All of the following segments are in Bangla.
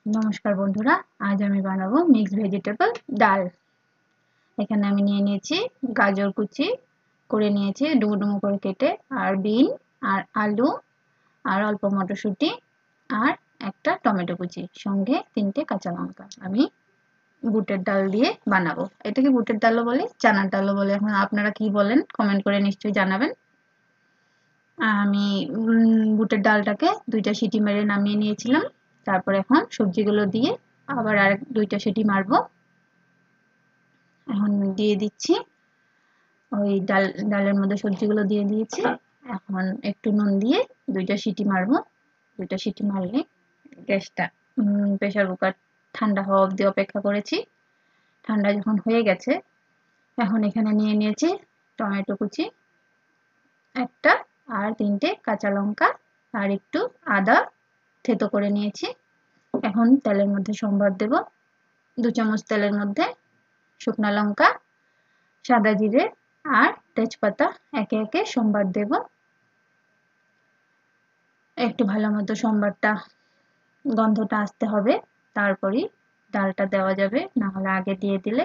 নমস্কার বন্ধুরা, আজ আমি বানাবো মিক্সড ভেজিটেবল ডাল। এখানে আমি নিয়ে নিয়েছি গাজর কুচি করে নিয়েছি ডুমো ডুমো করে কেটে, আর বিন, আর আলু, আর অল্প মটরশুঁটি, আর একটা টমেটো কুচি, সঙ্গে 3টে কাঁচা লঙ্কা। আমি বুটের ডাল দিয়ে বানাবো। এটাকে বুটের ডালও বলে, চানার ডালও বলে। এখন আপনারা কি বলেন কমেন্ট করে নিশ্চয়ই জানাবেন। আমি বুটের ডালটাকে 2টা সিটি মেরে নামিয়ে নিয়েছিলাম। তারপর এখন সবজিগুলো দিয়ে আবার আর 2টা সিটি মারবো। এখন দিয়ে দিচ্ছি ওই ডালের মধ্যে সবজিগুলো দিয়ে দিয়েছি। এখন একটু নুন দিয়ে 2টা সিটি মারবো। 2টা সিটি মারলে গ্যাসটা প্রেসার কুকার ঠান্ডা হওয়া অবধি অপেক্ষা করেছি। ঠান্ডা যখন হয়ে গেছে, এখন এখানে নিয়ে নিয়েছি টমেটো কুচি একটা, আর 3টে কাঁচা লঙ্কা, আর একটু আদা থেতো করে নিয়েছি। এখন তেলের মধ্যে সম্বার দেব। 2 চামচ তেলের মধ্যে শুকনো লঙ্কা, সাদা জিরে আর তেজপাতা একে একে সম্বার দেব। একটু ভালো মতো সম্বারটা গন্ধটা আসতে হবে, তারপরই ডালটা দেওয়া যাবে, না হলে আগে দিয়ে দিলে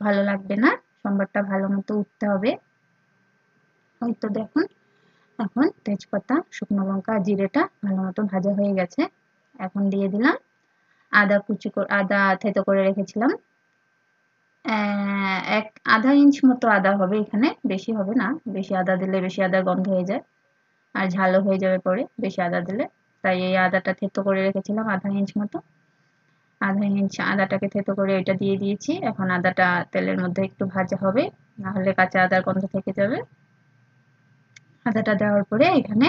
ভালো লাগবে না। সম্বারটা ভালো মতো উঠতে হবে। হয়তো দেখুন এখন তেজপাতা, শুকনো লঙ্কা, জিরেটা ভালো মতো ভাজা হয়ে গেছে। এখন দিয়ে দিলাম আদা থেতো করে রেখেছিলাম। আধা ইঞ্চ মতো আদা হবে, এখানে বেশি হবে না। বেশি আদা দিলে বেশি আদার গন্ধ হয়ে যায়, আর ঝালও হয়ে যাবে পরে বেশি আদা দিলে। তাই এই আদাটা থেতো করে রেখেছিলাম আধা ইঞ্চ মতো। আধা ইঞ্চ আদাটাকে থেতো করে এটা দিয়ে দিয়েছি। এখন আদাটা তেলের মধ্যে একটু ভাজা হবে, না হলে কাঁচা আদার গন্ধ থেকে যাবে। আদাটা দেওয়ার পরে এখানে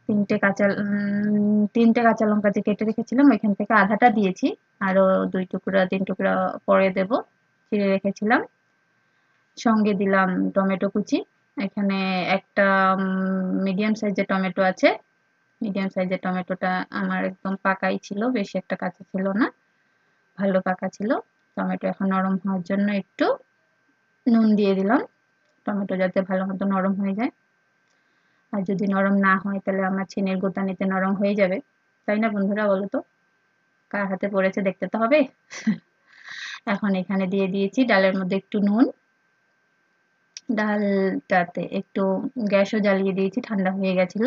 3টে কাঁচা লঙ্কা যে কেটে রেখেছিলাম এখান থেকে আধাটা দিয়েছি, আরো 3 টুকরা পরে দেব, চিড়ে রেখেছিলাম। সঙ্গে দিলাম টমেটো কুচি। এখানে একটা মিডিয়াম সাইজের টমেটো আছে। মিডিয়াম সাইজের টমেটোটা আমার একদম পাকাই ছিল, বেশি একটা কাঁচা ছিল না, ভালো পাকা ছিল। টমেটো এখন নরম হওয়ার জন্য একটু নুন দিয়ে দিলাম, টমেটো যাতে ভালো মতো নরম হয়ে যায়। আর যদি নরম না হয় তাহলে আমার ছিনের গোতানিতে নরম হয়ে যাবে, তাই না বন্ধুরা? বলো তো, কার হাতে পড়েছে দেখতে তো হবে। এখন এখানে দিয়ে দিয়েছি ডালের মধ্যে একটু নুন। ডালটাতে একটু গ্যাসও জ্বালিয়ে দিয়েছি, ঠান্ডা হয়ে গেছিল।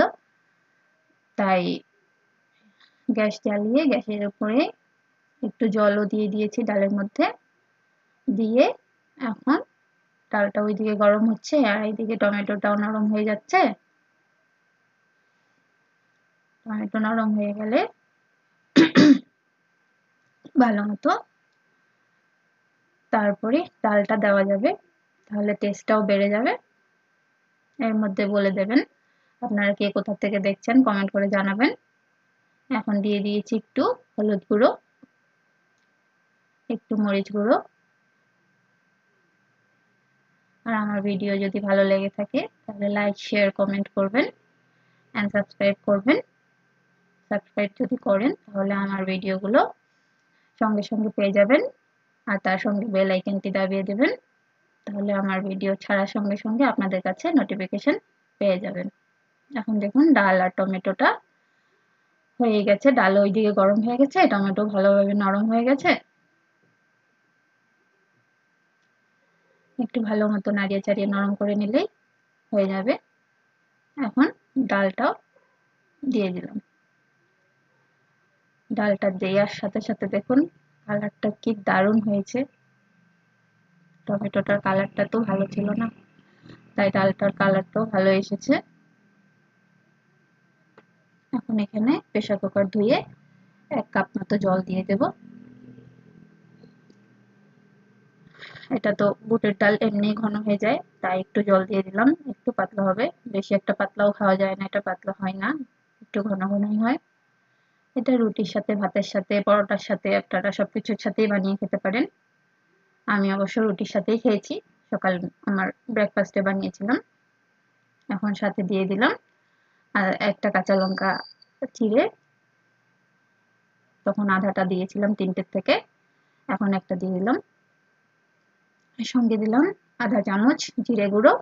তাই গ্যাস জ্বালিয়ে গ্যাসের উপরে একটু জলও দিয়ে দিয়েছি ডালের মধ্যে দিয়ে। এখন ডালটা ওইদিকে গরম হচ্ছে আর এইদিকে টমেটোটাও নরম হয়ে যাচ্ছে। টমেটো নরম হয়ে গেলে ভালো মতো তারপরে ডালটা দেওয়া যাবে, তাহলে টেস্টটাও বেড়ে যাবে। এর মধ্যে বলে দেবেন আপনারা কে কোথা থেকে দেখছেন, কমেন্ট করে জানাবেন। এখন দিয়ে দিয়েছি একটু হলুদ গুঁড়ো, একটু মরিচ গুঁড়ো। আর আমার ভিডিও যদি ভালো লেগে থাকে তাহলে লাইক, শেয়ার, কমেন্ট করবেন এন্ড সাবস্ক্রাইব করবেন। সাবস্ক্রাইব যদি করেন তাহলে আমার ভিডিওগুলো সঙ্গে সঙ্গে পেয়ে যাবেন, আর তার সঙ্গে বেল আইকনটি দাবিয়ে দেবেন, তাহলে আমার ভিডিও ছাড়ার সঙ্গে সঙ্গে আপনাদের কাছে নোটিফিকেশন পেয়ে যাবেন। এখন দেখুন ডাল আর টমেটোটা হয়ে গেছে, ডাল ওইদিকে গরম হয়ে গেছে, টমেটো ভালোভাবে নরম হয়ে গেছে। একটু ভালো মতো নাড়িয়ে চাড়িয়ে নরম করে নিলেই হয়ে যাবে। এখন ডালটাও দিয়ে দিলাম। ডালটা দেওয়ার সাথে সাথে দেখুন কালারটা কি দারুণ হয়েছে। টমেটোটার কালারটা তো ভালো ছিল না, তাই ডালটার কালারটাও ভালো এসেছে। এখন এখানে প্রেসার কুকার ধুয়ে 1 কাপ মতো জল দিয়ে দেব। এটা তো বুটের ডাল এমনি ঘন হয়ে যায়, তাই একটু জল দিয়ে দিলাম, একটু পাতলা হবে। বেশি একটা পাতলাও খাওয়া যায় না, এটা পাতলা হয় না, একটু ঘন ঘনই হয়। এটা রুটির সাথে, ভাতের সাথে, পরোটার সাথে, আপনারা সবকিছুর সাথেই বানিয়ে খেতে পারেন। আমি অবশ্য রুটির সাথেই খেয়েছি, সকাল আমার ব্রেকফাস্টে বানিয়েছিলাম। এখন সাথে দিয়ে দিলাম আর একটা কাঁচা লঙ্কা চিড়ে, তখন আধাটা দিয়েছিলাম 3টের থেকে, এখন একটা দিয়ে দিলাম। সঙ্গে দিলাম আধা চামচ জিরে গুঁড়ো,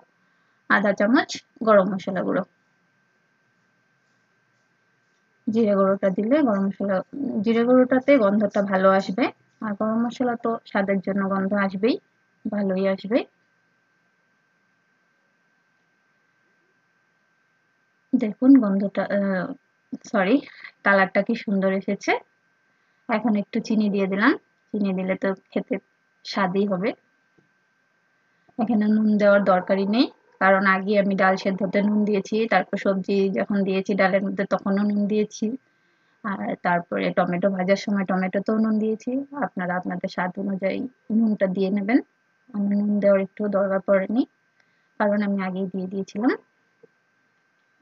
আধা চামচ গরম মশলা গুঁড়ো। জিরে গুঁড়োটা দিলে গরম মশলা, জিরে গুঁড়োটাতে গন্ধটা ভালো আসবে, আর গরম মশলা তো স্বাদের জন্য গন্ধ আসবেই, ভালোই আসবে। দেখুন গন্ধটা, সরি, কালারটা কি সুন্দর এসেছে। এখন একটু চিনি দিয়ে দিলাম, চিনি দিলে তো খেতে স্বাদই হবে। এখানে নুন দেওয়ার দরকারই নেই, কারণ আগে আমি ডাল সেদ্ধতে নুন দিয়েছি, তারপর সবজি যখন দিয়েছি ডালের মধ্যে তখনও নুন দিয়েছি, আর তারপরে টমেটো ভাজার সময় টমেটোতেও নুন দিয়েছি। আপনারা আপনাদের স্বাদ অনুযায়ী নুনটা দিয়ে নেবেন। আমার নুন দেওয়ার একটু দরকার পড়েনি, কারণ আমি আগেই দিয়ে দিয়েছিলাম।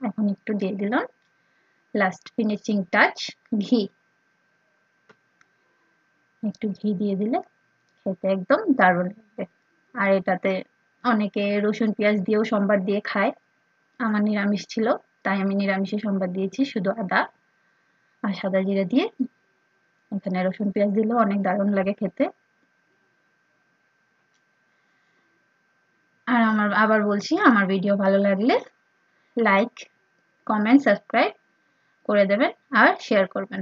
এখন একটু দিয়ে দিলাম লাস্ট ফিনিশিং টাচ, ঘি। একটু ঘি দিয়ে দিলে খেতে একদম দারুণ লাগবে। আর এটাতে অনেকে রসুন পেঁয়াজ দিয়েও সম্বার দিয়ে খায়, আমার নিরামিষ ছিল তাই আমি নিরামিষে সম্বার দিয়েছি, শুধু আদা আর সাদা জিরা দিয়ে। এখানে রসুন পেঁয়াজ দিলেও অনেক দারুণ লাগে খেতে। আর আমার আবার বলছি, আমার ভিডিও ভালো লাগলে লাইক, কমেন্ট, সাবস্ক্রাইব করে দেবেন আর শেয়ার করবেন।